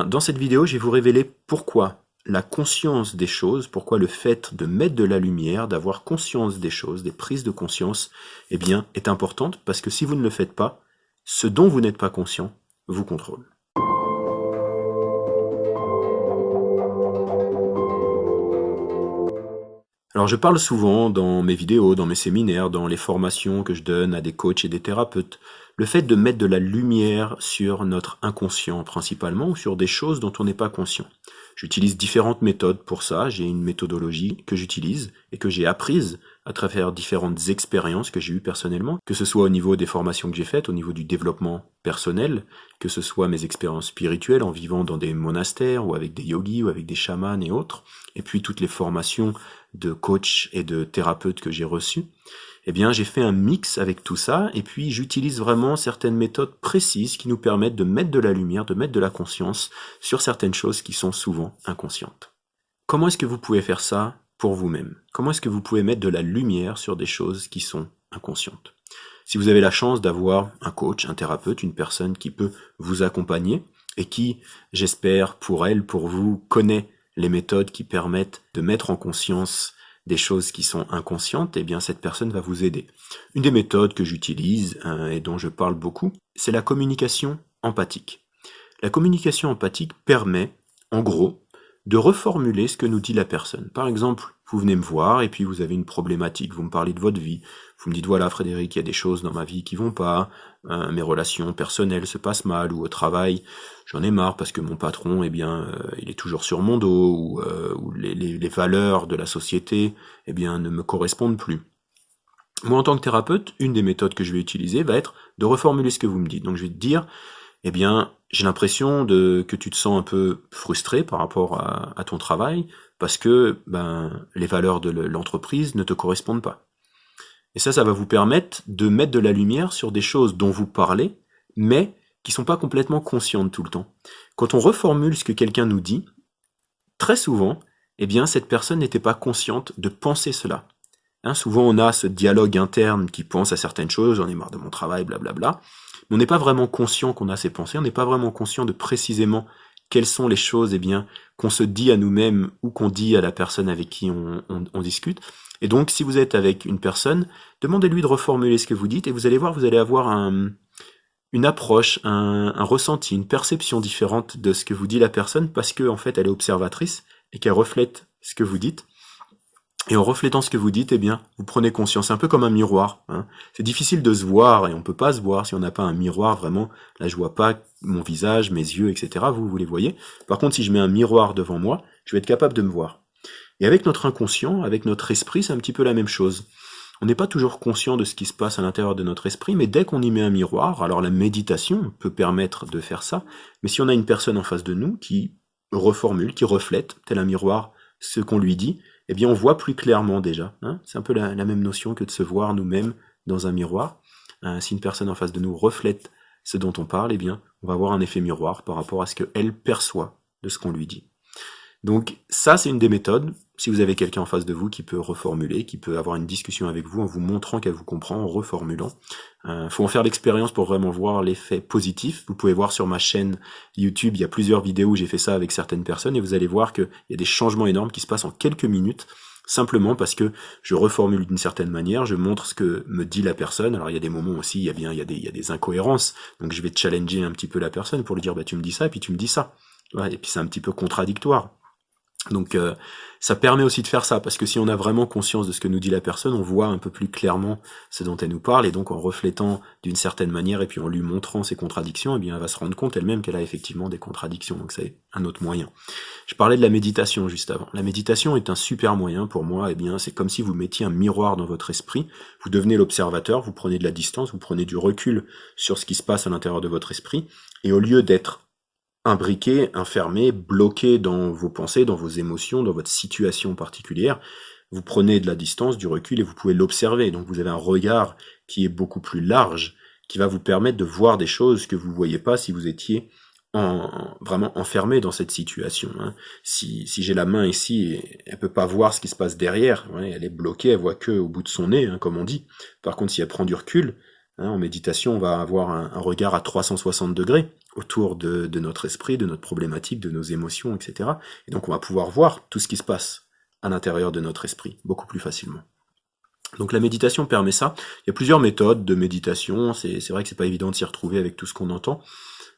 Dans cette vidéo, je vais vous révéler pourquoi la conscience des choses, pourquoi le fait de mettre de la lumière, d'avoir conscience des choses, des prises de conscience, eh bien, est importante, parce que si vous ne le faites pas, ce dont vous n'êtes pas conscient vous contrôle. Alors je parle souvent dans mes vidéos, dans mes séminaires, dans les formations que je donne à des coachs et des thérapeutes, le fait de mettre de la lumière sur notre inconscient principalement, ou sur des choses dont on n'est pas conscient. J'utilise différentes méthodes pour ça, j'ai une méthodologie que j'utilise et que j'ai apprise à travers différentes expériences que j'ai eues personnellement, que ce soit au niveau des formations que j'ai faites, au niveau du développement personnel, que ce soit mes expériences spirituelles en vivant dans des monastères ou avec des yogis ou avec des chamans et autres, et puis toutes les formations de coach et de thérapeute que j'ai reçu, eh bien j'ai fait un mix avec tout ça, et puis j'utilise vraiment certaines méthodes précises qui nous permettent de mettre de la lumière, de mettre de la conscience sur certaines choses qui sont souvent inconscientes. Comment est-ce que vous pouvez faire ça pour vous-même? Comment est-ce que vous pouvez mettre de la lumière sur des choses qui sont inconscientes? Si vous avez la chance d'avoir un coach, un thérapeute, une personne qui peut vous accompagner, et qui, j'espère, pour elle, pour vous, connaît les méthodes qui permettent de mettre en conscience des choses qui sont inconscientes, eh bien cette personne va vous aider. Une des méthodes que j'utilise et dont je parle beaucoup, c'est la communication empathique. La communication empathique permet, en gros, de reformuler ce que nous dit la personne. Par exemple, vous venez me voir et puis vous avez une problématique, vous me parlez de votre vie, vous me dites voilà Frédéric, il y a des choses dans ma vie qui vont pas, mes relations personnelles se passent mal, ou au travail, j'en ai marre parce que mon patron, eh bien, il est toujours sur mon dos, ou les valeurs de la société, eh bien, ne me correspondent plus. Moi, en tant que thérapeute, une des méthodes que je vais utiliser va être de reformuler ce que vous me dites. Donc je vais te dire, eh bien, j'ai l'impression que tu te sens un peu frustré par rapport à ton travail, parce que les valeurs de l'entreprise ne te correspondent pas. Et ça va vous permettre de mettre de la lumière sur des choses dont vous parlez, mais qui sont pas complètement conscientes tout le temps. Quand on reformule ce que quelqu'un nous dit, très souvent, eh bien, cette personne n'était pas consciente de penser cela. Souvent, on a ce dialogue interne qui pense à certaines choses, j'en ai marre de mon travail, blablabla, mais on n'est pas vraiment conscient qu'on a ces pensées, on n'est pas vraiment conscient de précisément quelles sont les choses qu'on se dit à nous-mêmes ou qu'on dit à la personne avec qui on discute. Et donc, si vous êtes avec une personne, demandez-lui de reformuler ce que vous dites, et vous allez voir, vous allez avoir une approche, un ressenti, une perception différente de ce que vous dit la personne, parce que en fait, elle est observatrice et qu'elle reflète ce que vous dites. Et en reflétant ce que vous dites, eh bien, vous prenez conscience. C'est un peu comme un miroir. C'est difficile de se voir, et on peut pas se voir si on n'a pas un miroir vraiment. Là, je vois pas mon visage, mes yeux, etc. Vous les voyez. Par contre, si je mets un miroir devant moi, je vais être capable de me voir. Et avec notre inconscient, avec notre esprit, c'est un petit peu la même chose. On n'est pas toujours conscient de ce qui se passe à l'intérieur de notre esprit, mais dès qu'on y met un miroir, alors la méditation peut permettre de faire ça, mais si on a une personne en face de nous qui reformule, qui reflète, tel un miroir, ce qu'on lui dit, eh bien on voit plus clairement déjà. C'est un peu la même notion que de se voir nous-mêmes dans un miroir. Si une personne en face de nous reflète ce dont on parle, eh bien on va avoir un effet miroir par rapport à ce qu'elle perçoit de ce qu'on lui dit. Donc ça, c'est une des méthodes. Si vous avez quelqu'un en face de vous qui peut reformuler, qui peut avoir une discussion avec vous en vous montrant qu'elle vous comprend, en reformulant. Faut en faire l'expérience pour vraiment voir l'effet positif. Vous pouvez voir sur ma chaîne YouTube, il y a plusieurs vidéos où j'ai fait ça avec certaines personnes, et vous allez voir qu'il y a des changements énormes qui se passent en quelques minutes, simplement parce que je reformule d'une certaine manière, je montre ce que me dit la personne. Alors il y a des moments aussi, il y a des incohérences, donc je vais challenger un petit peu la personne pour lui dire tu me dis ça, et puis tu me dis ça. Ouais, et puis c'est un petit peu contradictoire. Donc ça permet aussi de faire ça, parce que si on a vraiment conscience de ce que nous dit la personne, on voit un peu plus clairement ce dont elle nous parle, et donc en reflétant d'une certaine manière, et puis en lui montrant ses contradictions, eh bien elle va se rendre compte elle-même qu'elle a effectivement des contradictions, donc c'est un autre moyen. Je parlais de la méditation juste avant. La méditation est un super moyen pour moi, eh bien c'est comme si vous mettiez un miroir dans votre esprit, vous devenez l'observateur, vous prenez de la distance, vous prenez du recul sur ce qui se passe à l'intérieur de votre esprit, et au lieu d'être imbriqué, enfermé, bloqué dans vos pensées, dans vos émotions, dans votre situation particulière, vous prenez de la distance, du recul, et vous pouvez l'observer. Donc vous avez un regard qui est beaucoup plus large, qui va vous permettre de voir des choses que vous ne voyez pas si vous étiez vraiment enfermé dans cette situation. Si j'ai la main ici, elle peut pas voir ce qui se passe derrière, elle est bloquée, elle voit que au bout de son nez, comme on dit. Par contre, si elle prend du recul, Hein, en méditation, on va avoir un regard à 360 degrés autour de notre esprit, de notre problématique, de nos émotions, etc. Et donc on va pouvoir voir tout ce qui se passe à l'intérieur de notre esprit, beaucoup plus facilement. Donc la méditation permet ça. Il y a plusieurs méthodes de méditation, c'est vrai que c'est pas évident de s'y retrouver avec tout ce qu'on entend.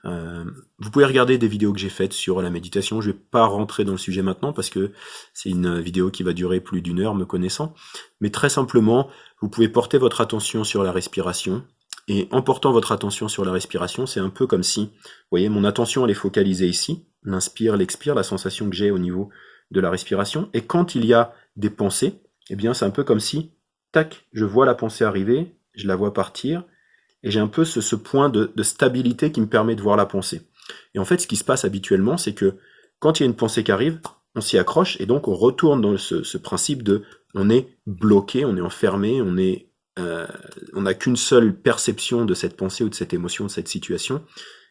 Vous pouvez regarder des vidéos que j'ai faites sur la méditation, je vais pas rentrer dans le sujet maintenant parce que c'est une vidéo qui va durer plus d'1 heure me connaissant, mais très simplement, vous pouvez porter votre attention sur la respiration, et en portant votre attention sur la respiration, c'est un peu comme si, vous voyez, mon attention elle est focalisée ici, l'inspire, l'expire, la sensation que j'ai au niveau de la respiration, et quand il y a des pensées, eh bien c'est un peu comme si, tac, je vois la pensée arriver, je la vois partir, et j'ai un peu ce point de stabilité qui me permet de voir la pensée. Et en fait, ce qui se passe habituellement, c'est que quand il y a une pensée qui arrive, on s'y accroche, et donc on retourne dans ce principe de on est bloqué, on est enfermé, on n'a qu'une seule perception de cette pensée ou de cette émotion, de cette situation,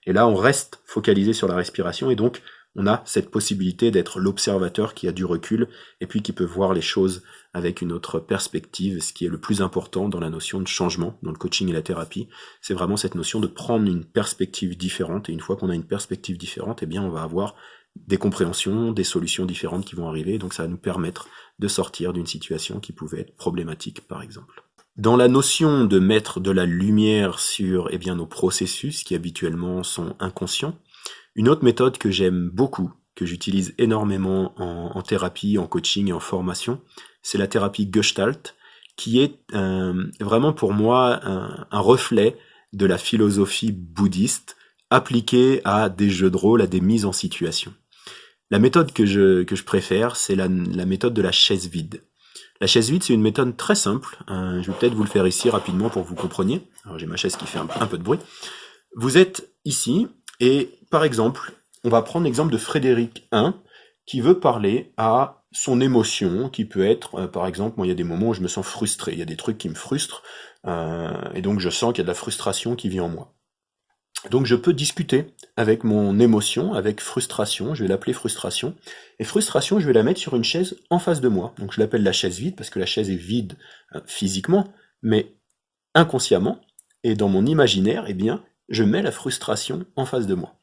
et là on reste focalisé sur la respiration, et donc on a cette possibilité d'être l'observateur qui a du recul, et puis qui peut voir les choses avec une autre perspective, ce qui est le plus important dans la notion de changement, dans le coaching et la thérapie, c'est vraiment cette notion de prendre une perspective différente, et une fois qu'on a une perspective différente, eh bien on va avoir des compréhensions, des solutions différentes qui vont arriver, donc ça va nous permettre de sortir d'une situation qui pouvait être problématique, par exemple. Dans la notion de mettre de la lumière sur eh bien, nos processus qui habituellement sont inconscients, une autre méthode que j'aime beaucoup, que j'utilise énormément en thérapie, en coaching et en formation, c'est la thérapie Gestalt, qui est vraiment pour moi un reflet de la philosophie bouddhiste appliquée à des jeux de rôle, à des mises en situation. La méthode que je préfère, c'est la méthode de la chaise vide. La chaise vide, c'est une méthode très simple. Je vais peut-être vous le faire ici rapidement pour que vous compreniez. Alors j'ai ma chaise qui fait un peu de bruit. Vous êtes ici, et par exemple, on va prendre l'exemple de Frédéric I, qui veut parler à son émotion, qui peut être, par exemple, moi il y a des moments où je me sens frustré, il y a des trucs qui me frustrent, et donc je sens qu'il y a de la frustration qui vit en moi. Donc je peux discuter avec mon émotion, avec frustration, je vais l'appeler frustration, et frustration je vais la mettre sur une chaise en face de moi. Donc je l'appelle la chaise vide, parce que la chaise est vide physiquement, mais inconsciemment, et dans mon imaginaire, eh bien, je mets la frustration en face de moi.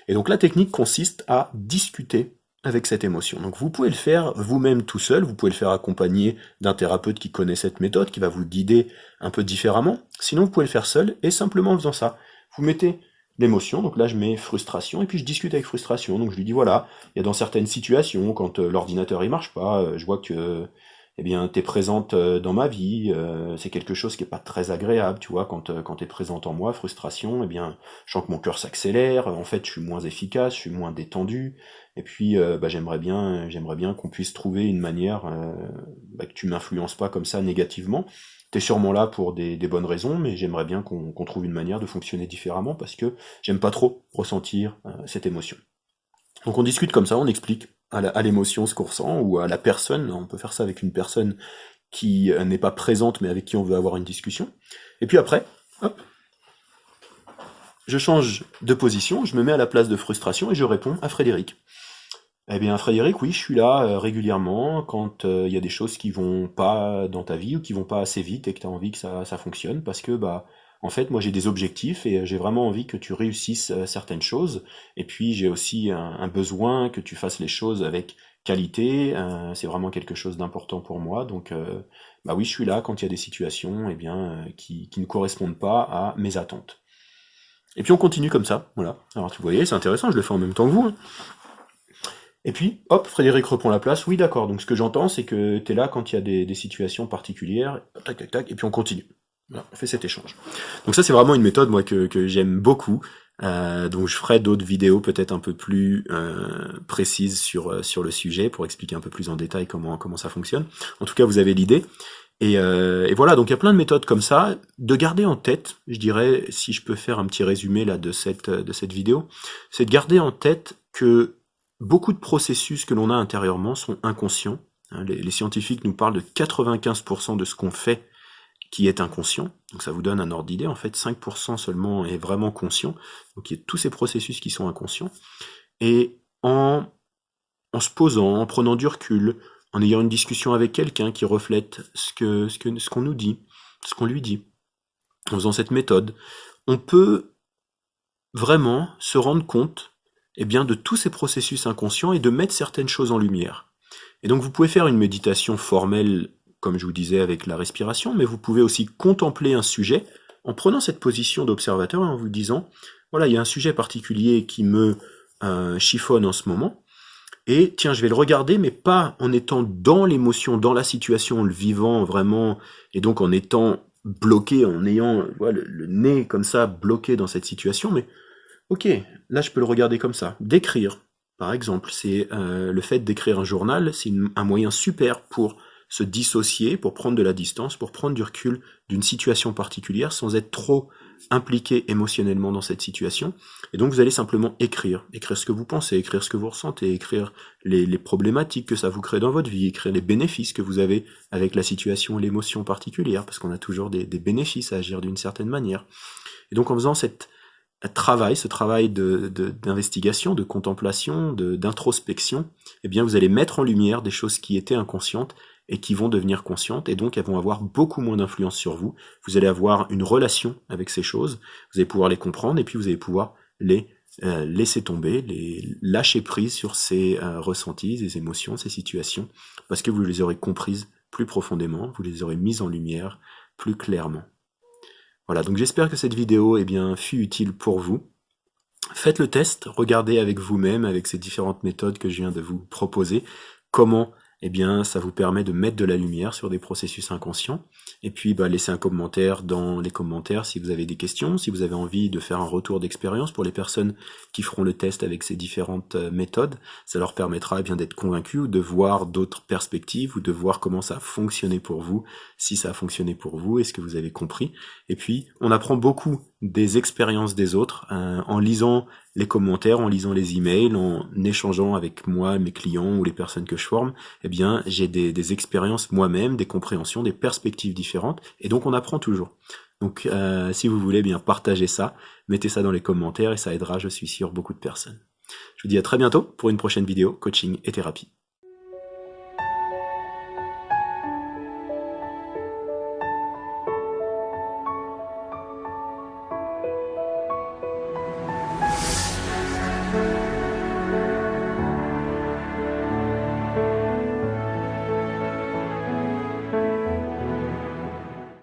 Et donc la technique consiste à discuter avec cette émotion. Donc vous pouvez le faire vous-même tout seul, vous pouvez le faire accompagné d'un thérapeute qui connaît cette méthode, qui va vous guider un peu différemment. Sinon vous pouvez le faire seul, et simplement en faisant ça, vous mettez l'émotion, donc là je mets frustration, et puis je discute avec frustration, donc je lui dis voilà, il y a dans certaines situations, quand l'ordinateur il marche pas, je vois que eh bien, t'es présente dans ma vie, c'est quelque chose qui est pas très agréable, tu vois, quand t'es présente en moi, frustration, eh bien, je sens que mon cœur s'accélère, en fait, je suis moins efficace, je suis moins détendu, et puis, bah, j'aimerais bien qu'on puisse trouver une manière, bah, que tu m'influences pas comme ça négativement. T'es sûrement là pour des bonnes raisons, mais j'aimerais bien qu'on trouve une manière de fonctionner différemment, parce que j'aime pas trop ressentir cette émotion. Donc on discute comme ça, on explique à l'émotion ce qu'on ressent, ou à la personne, on peut faire ça avec une personne qui n'est pas présente mais avec qui on veut avoir une discussion. Et puis après, hop, je change de position, je me mets à la place de frustration et je réponds à Frédéric. Eh bien Frédéric, oui, je suis là régulièrement quand il y a des choses qui vont pas dans ta vie ou qui vont pas assez vite et que tu as envie que ça fonctionne, parce que bah en fait moi j'ai des objectifs et j'ai vraiment envie que tu réussisses certaines choses, et puis j'ai aussi un besoin que tu fasses les choses avec qualité, c'est vraiment quelque chose d'important pour moi, donc bah oui, je suis là quand il y a des situations eh bien, qui ne correspondent pas à mes attentes. Et puis on continue comme ça, voilà. Alors tu voyez, c'est intéressant, je le fais en même temps que vous, hein. Et puis, hop, Frédéric reprend la place. Oui, d'accord. Donc, ce que j'entends, c'est que t'es là quand il y a des situations particulières. Tac, tac, tac. Et puis, on continue. Voilà, on fait cet échange. Donc, ça, c'est vraiment une méthode, moi, que j'aime beaucoup. Donc, je ferai d'autres vidéos peut-être un peu plus précises sur le sujet pour expliquer un peu plus en détail comment ça fonctionne. En tout cas, vous avez l'idée. Et voilà, donc il y a plein de méthodes comme ça. De garder en tête, je dirais, si je peux faire un petit résumé là de cette vidéo, c'est de garder en tête que beaucoup de processus que l'on a intérieurement sont inconscients. Les scientifiques nous parlent de 95% de ce qu'on fait qui est inconscient. Donc ça vous donne un ordre d'idée. En fait, 5% seulement est vraiment conscient. Donc il y a tous ces processus qui sont inconscients. Et en se posant, en prenant du recul, en ayant une discussion avec quelqu'un qui reflète ce qu'on nous dit, ce qu'on lui dit, en faisant cette méthode, on peut vraiment se rendre compte de tous ces processus inconscients et de mettre certaines choses en lumière. Et donc vous pouvez faire une méditation formelle, comme je vous disais, avec la respiration, mais vous pouvez aussi contempler un sujet en prenant cette position d'observateur et en vous disant, voilà, il y a un sujet particulier qui me chiffonne en ce moment, et tiens, je vais le regarder, mais pas en étant dans l'émotion, dans la situation, en le vivant vraiment, et donc en étant bloqué, en ayant le nez comme ça, bloqué dans cette situation, mais ok, là je peux le regarder comme ça. D'écrire, par exemple, c'est le fait d'écrire un journal, c'est un moyen super pour se dissocier, pour prendre de la distance, pour prendre du recul d'une situation particulière sans être trop impliqué émotionnellement dans cette situation. Et donc vous allez simplement écrire ce que vous pensez, écrire ce que vous ressentez, écrire les problématiques que ça vous crée dans votre vie, écrire les bénéfices que vous avez avec la situation et l'émotion particulière, parce qu'on a toujours des bénéfices à agir d'une certaine manière. Et donc en faisant ce travail d'investigation, de contemplation, d'introspection, eh bien vous allez mettre en lumière des choses qui étaient inconscientes et qui vont devenir conscientes, et donc elles vont avoir beaucoup moins d'influence sur vous. Vous allez avoir une relation avec ces choses, vous allez pouvoir les comprendre, et puis vous allez pouvoir les laisser tomber, les lâcher prise sur ces ressentis, ces émotions, ces situations, parce que vous les aurez comprises plus profondément, vous les aurez mises en lumière plus clairement. Voilà, donc j'espère que cette vidéo fut utile pour vous. Faites le test, regardez avec vous-même, avec ces différentes méthodes que je viens de vous proposer, comment ça vous permet de mettre de la lumière sur des processus inconscients. Et puis laissez un commentaire dans les commentaires si vous avez des questions, si vous avez envie de faire un retour d'expérience pour les personnes qui feront le test avec ces différentes méthodes. Ça leur permettra d'être convaincus ou de voir d'autres perspectives ou de voir comment ça a fonctionné pour vous, si ça a fonctionné pour vous, est-ce que vous avez compris. Et puis on apprend beaucoup des expériences des autres en lisant les commentaires, en lisant les emails, en échangeant avec moi, mes clients ou les personnes que je forme. J'ai des expériences moi-même, des compréhensions, des perspectives différentes, et donc on apprend toujours. Donc si vous voulez partager ça, mettez ça dans les commentaires et ça aidera, je suis sûr, beaucoup de personnes. Je vous dis à très bientôt pour une prochaine vidéo coaching et thérapie.